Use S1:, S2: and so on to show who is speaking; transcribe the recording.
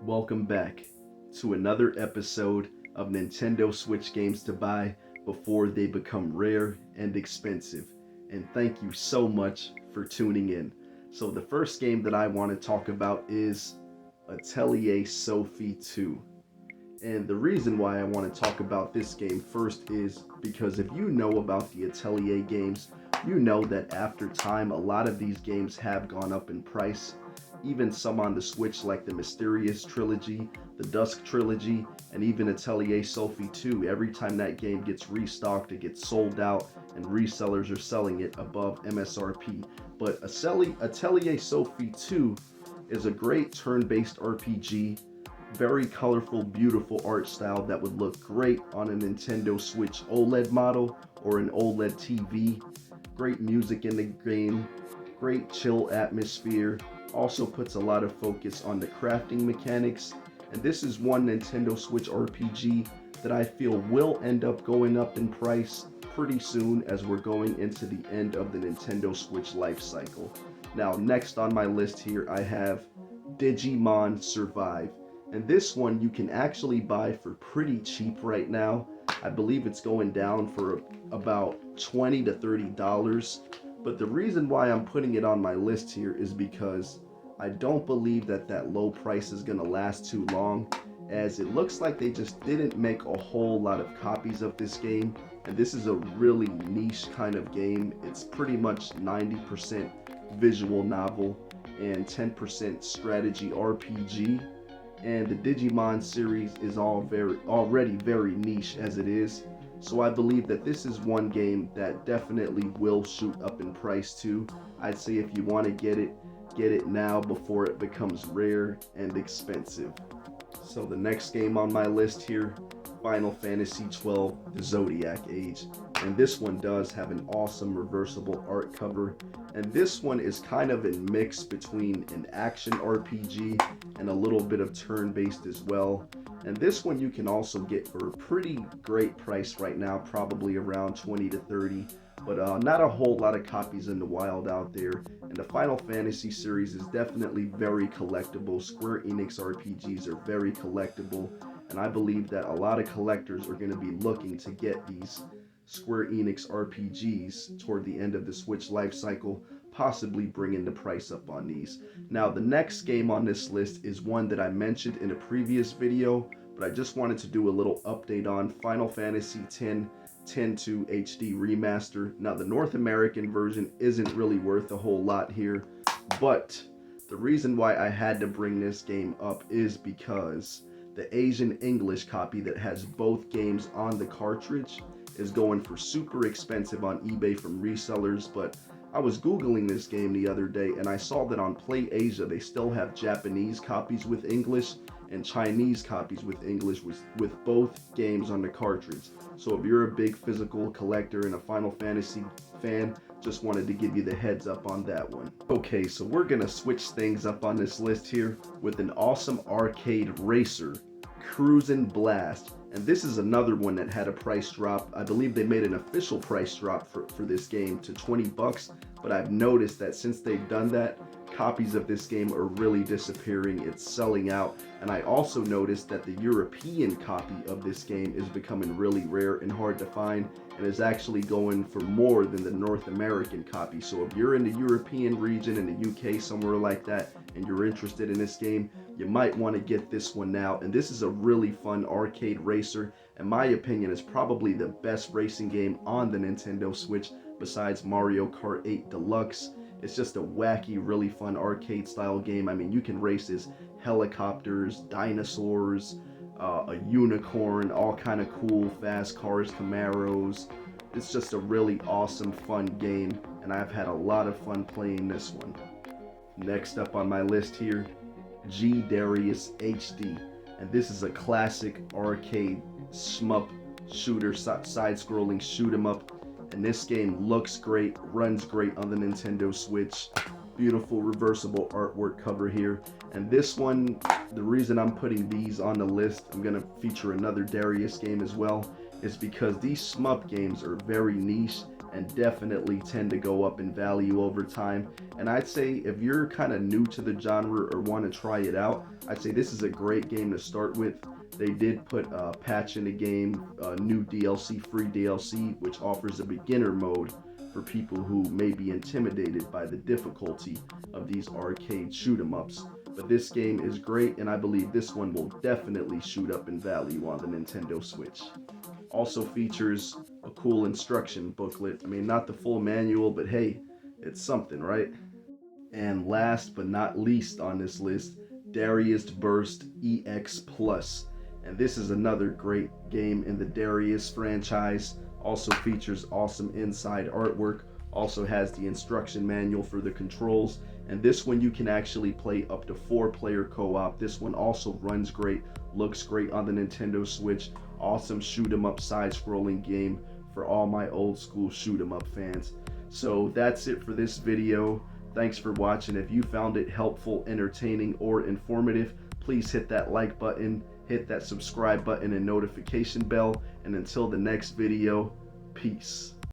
S1: Welcome back to another episode of Nintendo Switch games to buy before they become rare and expensive. And thank you so much for tuning in. So, the first game that I want to talk about is Atelier Sophie 2. And the reason why I want to talk about this game first is because if you know about the Atelier games, you know that after time, a lot of these games have gone up in price. Even some on the Switch, like the Mysterious Trilogy, the Dusk Trilogy, and even Atelier Sophie 2. Every time that game gets restocked, it gets sold out, and resellers are selling it above MSRP. But Atelier Sophie 2 is a great turn-based RPG, very colorful, beautiful art style that would look great on a Nintendo Switch OLED model or an OLED TV. Great music in the game, great chill atmosphere. Also puts a lot of focus on the crafting mechanics. And this is one Nintendo Switch RPG that I feel will end up going up in price pretty soon as we're going into the end of the Nintendo Switch life cycle. Now, next on my list here, I have Digimon Survive. And this one you can actually buy for pretty cheap right now. I believe it's going down for about $20 to $30. But the reason why I'm putting it on my list here is because I don't believe that low price is going to last too long, as it looks like they just didn't make a whole lot of copies of this game. And this is a really niche kind of game. It's pretty much 90% visual novel and 10% strategy RPG. And the Digimon series is already very niche as it is. So I believe that this is one game that definitely will shoot up in price too. I'd say if you want to get it now before it becomes rare and expensive. So the next game on my list here, Final Fantasy XII, the Zodiac Age. And this one does have an awesome reversible art cover. And this one is kind of a mix between an action RPG and a little bit of turn-based as well. And this one you can also get for a pretty great price right now, probably around 20 to 30. But not a whole lot of copies in the wild out there. And the Final Fantasy series is definitely very collectible. Square Enix RPGs are very collectible. And I believe that a lot of collectors are going to be looking to get these Square Enix RPGs toward the end of the Switch life cycle, possibly bringing the price up on these. Now, the next game on this list is one that I mentioned in a previous video, but I just wanted to do a little update on Final Fantasy X 10-2 HD Remaster. Now, the North American version isn't really worth a whole lot here, but the reason why I had to bring this game up is because the Asian English copy that has both games on the cartridge is going for super expensive on eBay from resellers. But I was Googling this game the other day and I saw that on Play Asia they still have Japanese copies with English and Chinese copies with English with both games on the cartridge. So if you're a big physical collector and a Final Fantasy fan, just wanted to give you the heads up on that one. Okay, so we're gonna switch things up on this list here with an awesome arcade racer, Cruisin Blast. And this is another one that had a price drop. I believe they made an official price drop for this game to 20 bucks, but I've noticed that since they've done that, copies of this game are really disappearing. It's selling out. And I also noticed that the European copy of this game is becoming really rare and hard to find, and is actually going for more than the North American copy. So if you're in the European region, in the UK, somewhere like that, and you're interested in this game, you might want to get this one now. And this is a really fun arcade racer. In my opinion, it's probably the best racing game on the Nintendo Switch besides Mario Kart 8 Deluxe. It's just a wacky, really fun arcade style game. I mean, you can race as helicopters, dinosaurs, a unicorn, all kind of cool fast cars, Camaros. It's just a really awesome, fun game, and I've had a lot of fun playing this one. Next up on my list here, Darius HD. And this is a classic arcade shmup shooter, side-scrolling shoot 'em up. And this game looks great, runs great on the Nintendo Switch. Beautiful reversible artwork cover here. And this one, the reason I'm putting these on the list, I'm going to feature another Darius game as well, is because these shmup games are very niche and definitely tend to go up in value over time. And I'd say if you're kind of new to the genre or want to try it out, I'd say this is a great game to start with. They did put a patch in the game, new DLC, free DLC, which offers a beginner mode for people who may be intimidated by the difficulty of these arcade shoot 'em ups. But this game is great, and I believe this one will definitely shoot up in value on the Nintendo Switch. Also features a cool instruction booklet. I mean, not the full manual, but hey, it's something, right? And last but not least on this list, Darius Burst EX Plus. And this is another great game in the Darius franchise. Also features awesome inside artwork. Also has the instruction manual for the controls. And this one you can actually play up to 4-player co-op. This one also runs great, looks great on the Nintendo Switch. Awesome shoot 'em up side-scrolling game for all my old school shoot 'em up fans. So that's it for this video. Thanks for watching. If you found it helpful, entertaining, or informative, please hit that like button, hit that subscribe button and notification bell. And until the next video, peace.